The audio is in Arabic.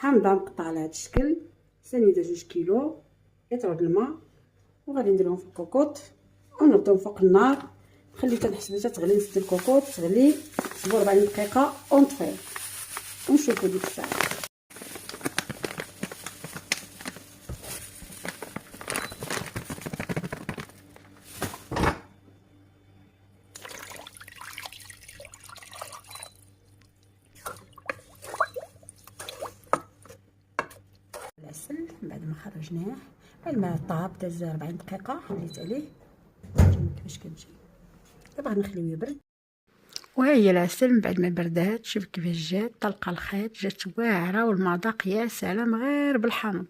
حامضه مقطعه على هذا الشكل، سنيده 2 كيلو لتر د الماء، وغادي نديرهم في الكوكوط ونردهم فوق النار. نخلي تنحسب حتى تغلي، نسد الكوكوط تغلي 47 دقيقه ونطفيه ونشوفوا ديك الساعه. العسل من بعد ما خرجناه الماء طاب، داز 40 دقيقه خليت عليه. كيفاش كتجي دابا غنخليوه يبرد. وها هي العسل من بعد ما بردات، شوف كيفاش جات طلقه الخيط، جات واعره والمذاق يا سلام غير بالحامض.